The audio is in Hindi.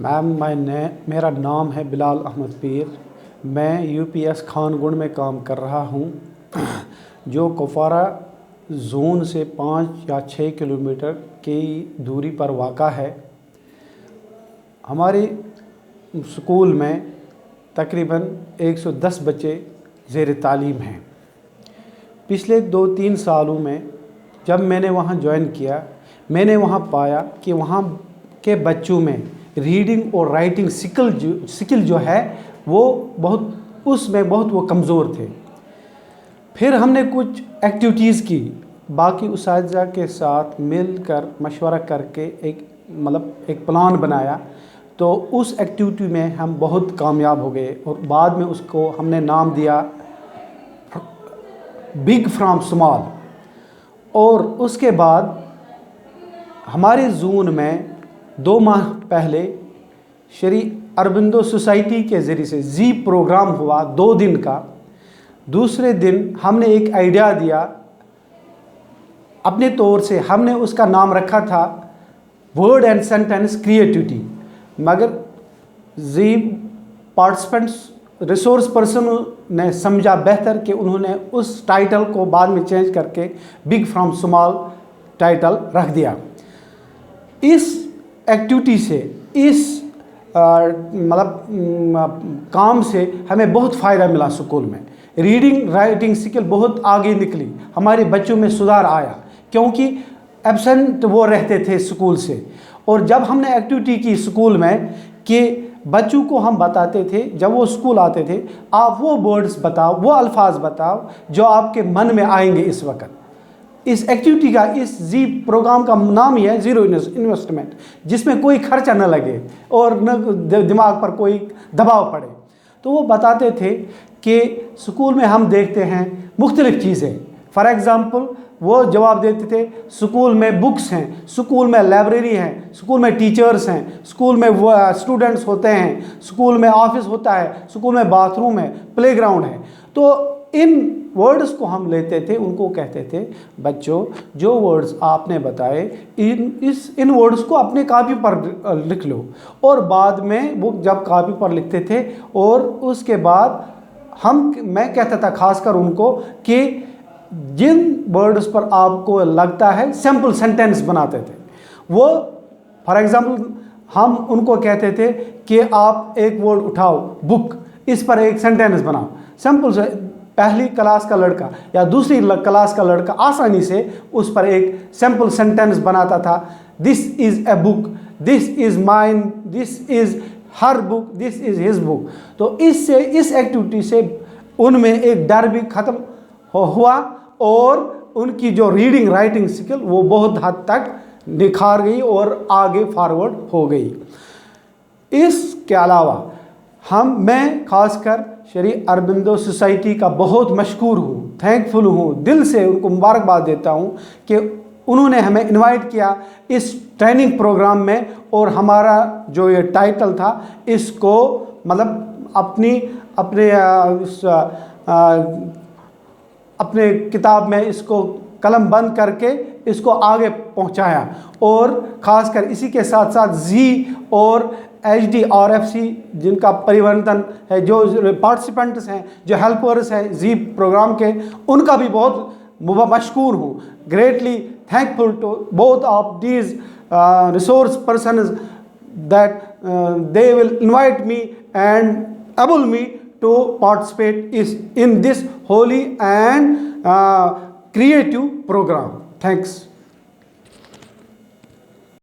मैम मेरा नाम है बिलाल अहमद पीर। मैं यूपीएस खानगुंड में काम कर रहा हूँ जो कुपवारा जोन से 5 या 6 किलोमीटर की दूरी पर वाक़ा है। हमारे स्कूल में तकरीबन 110 बच्चे ज़ेर तालीम हैं। पिछले 2-3 सालों में जब मैंने वहाँ ज्वाइन किया, मैंने वहाँ पाया कि वहाँ के बच्चों में रीडिंग और राइटिंग स्किल जो है वो उसमें बहुत वो कमज़ोर थे। फिर हमने कुछ एक्टिविटीज़ की, बाकी उस्ताज़ा के साथ मिलकर मशवरा करके एक प्लान बनाया। तो उस एक्टिविटी में हम बहुत कामयाब हो गए और बाद में उसको हमने नाम दिया बिग फ्रॉम स्मॉल। और उसके बाद हमारे जोन में 2 माह पहले श्री अरबिंदो सोसाइटी के ज़रिए से जी प्रोग्राम हुआ 2 दिन का। दूसरे दिन हमने एक आइडिया दिया, अपने तौर से हमने उसका नाम रखा था वर्ड एंड सेंटेंस क्रिएटिविटी। मगर जी पार्टिसिपेंट्स रिसोर्स पर्सन ने समझा बेहतर कि उन्होंने उस टाइटल को बाद में चेंज करके बिग फ्रॉम स्मॉल टाइटल रख दिया। इस एक्टिविटी से, इस काम से हमें बहुत फ़ायदा मिला। स्कूल में रीडिंग राइटिंग स्किल बहुत आगे निकली, हमारे बच्चों में सुधार आया क्योंकि एब्सेंट वो रहते थे स्कूल से। और जब हमने एक्टिविटी की स्कूल में कि बच्चों को हम बताते थे, जब वो स्कूल आते थे, आप वो वर्ड्स बताओ, वो अल्फाज बताओ जो आपके मन में आएंगे इस वक्त। इस एक्टिविटी का, इस जी प्रोग्राम का नाम ही है ज़ीरो इन्वेस्टमेंट, जिसमें कोई खर्चा न लगे और न दिमाग पर कोई दबाव पड़े। तो वो बताते थे कि स्कूल में हम देखते हैं मुख्तलिफ़ चीज़ें। फॉर एग्ज़ाम्पल वो जवाब देते थे स्कूल में बुक्स हैं, स्कूल में लाइब्रेरी हैं, स्कूल में टीचर्स हैं, स्कूल में वो स्टूडेंट्स होते हैं, स्कूल में ऑफिस होता है, स्कूल में बाथरूम है, प्लेग्राउंड है। तो इन वर्ड्स को हम लेते थे, उनको कहते थे बच्चों जो वर्ड्स आपने बताए इन वर्ड्स को अपने कापी पर लिख लो। और बाद में वो जब कापी पर लिखते थे और उसके बाद मैं कहता था खासकर उनको कि जिन वर्ड्स पर आपको लगता है सैम्पल सेंटेंस बनाते थे। वो फॉर एग्ज़ाम्पल हम उनको कहते थे कि आप एक वर्ड उठाओ बुक, इस पर एक सेंटेंस बनाओ। सिंपल से पहली क्लास का लड़का या दूसरी क्लास का लड़का आसानी से उस पर एक सिंपल सेंटेंस बनाता था। This is a book, this is mine, this is her book, this is his book. तो इस एक्टिविटी से उनमें एक डर भी ख़त्म हुआ और उनकी जो रीडिंग राइटिंग स्किल वो बहुत हद तक निखार गई और आगे फॉरवर्ड हो गई। इसके अलावा मैं खासकर श्री अरबिंदो सोसाइटी का बहुत मशकूर हूँ, थैंकफुल हूँ, दिल से उनको मुबारकबाद देता हूँ कि उन्होंने हमें इनवाइट किया इस ट्रेनिंग प्रोग्राम में। और हमारा जो ये टाइटल था इसको अपने किताब में इसको कलम बंद करके इसको आगे पहुंचाया। और ख़ासकर इसी के साथ साथ जी और HDRFC जिनका परिवर्तन है, जो पार्टिसिपेंट्स हैं, जो हेल्पर्स हैं जी प्रोग्राम के, उनका भी बहुत मशकूर हूँ। Greatly thankful to both of these resource persons that they will invite me and able me to participate in this holy and creative program. Thanks.